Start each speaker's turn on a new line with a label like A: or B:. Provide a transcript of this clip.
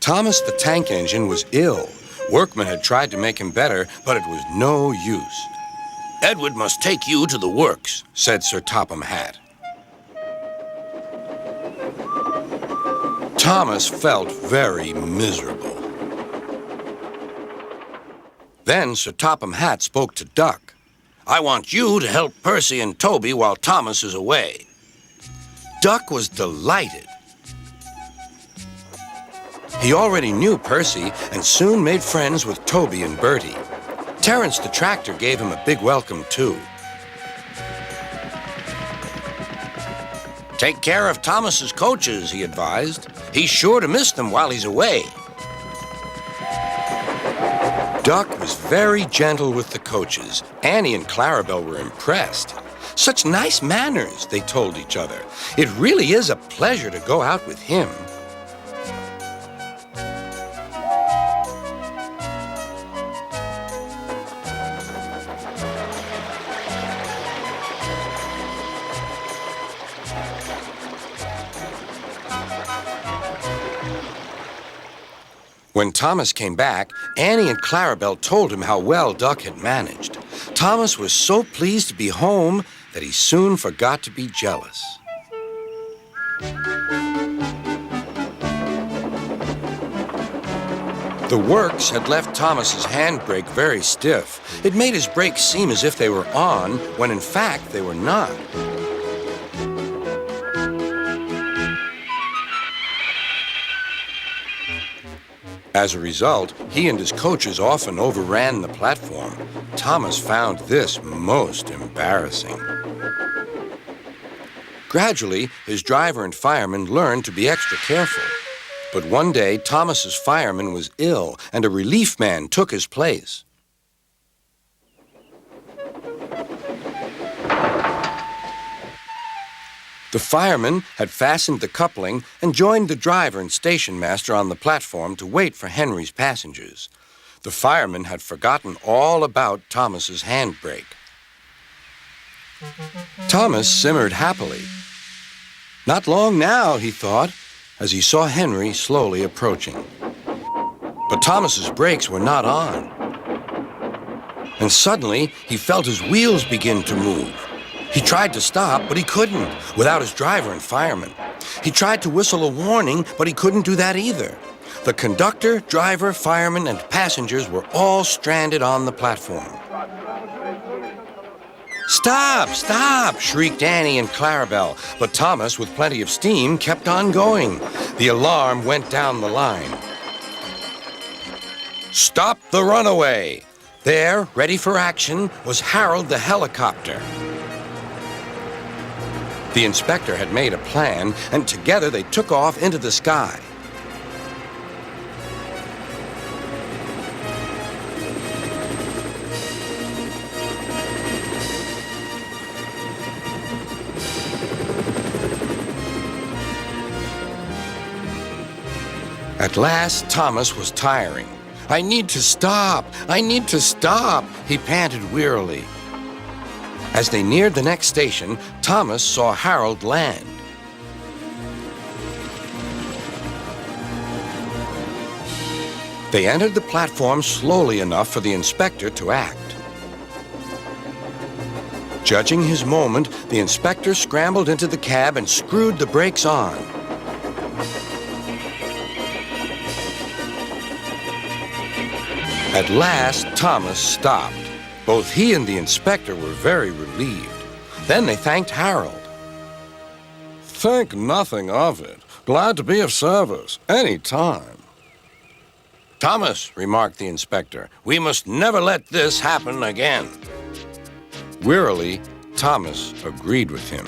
A: Thomas the tank engine was ill. Workmen had tried to make him better, but it was no use.
B: Edward must take you to the works,
A: said Sir Topham Hatt. Thomas felt very miserable. Then Sir Topham Hatt spoke to Duck.
B: I want you to help Percy and Toby while Thomas is away.
A: Duck was delighted. He already knew Percy and soon made friends with Toby and Bertie. Terence the tractor gave him a big welcome, too.
B: Take care of Thomas's coaches, he advised. He's sure to miss them while he's away.
A: Duck was very gentle with the coaches. Annie and Clarabelle were impressed. Such nice manners, they told each other. It really is a pleasure to go out with him. When Thomas came back, Annie and Clarabelle told him how well Duck had managed. Thomas was so pleased to be home that he soon forgot to be jealous. The works had left Thomas's handbrake very stiff. It made his brakes seem as if they were on, when in fact they were not. As a result, he and his coaches often overran the platform. Thomas found this most embarrassing. Gradually, his driver and fireman learned to be extra careful. But one day, Thomas's fireman was ill, and a relief man took his place. The fireman had fastened the coupling and joined the driver and station master on the platform to wait for Henry's passengers. The fireman had forgotten all about Thomas's handbrake. Thomas simmered happily. Not long now, he thought, as he saw Henry slowly approaching. But Thomas's brakes were not on. And suddenly, he felt his wheels begin to move. He tried to stop, but he couldn't, without his driver and fireman. He tried to whistle a warning, but he couldn't do that either. The conductor, driver, fireman, and passengers were all stranded on the platform. "Stop! Stop!" shrieked Annie and Clarabelle, but Thomas, with plenty of steam, kept on going. The alarm went down the line. "Stop the runaway!" There, ready for action, was Harold the helicopter. The inspector had made a plan, and together they took off into the sky. At last, Thomas was tiring. "I need to stop! I need to stop!" he panted wearily. As they neared the next station, Thomas saw Harold land. They entered the platform slowly enough for the inspector to act. Judging his moment, the inspector scrambled into the cab and screwed the brakes on. At last, Thomas stopped. Both he and the inspector were very relieved. Then they thanked Harold. "Think nothing of it. Glad to be of service, any time."
B: "Thomas," remarked the inspector, "we must never let this happen again."
A: Wearily, Thomas agreed with him.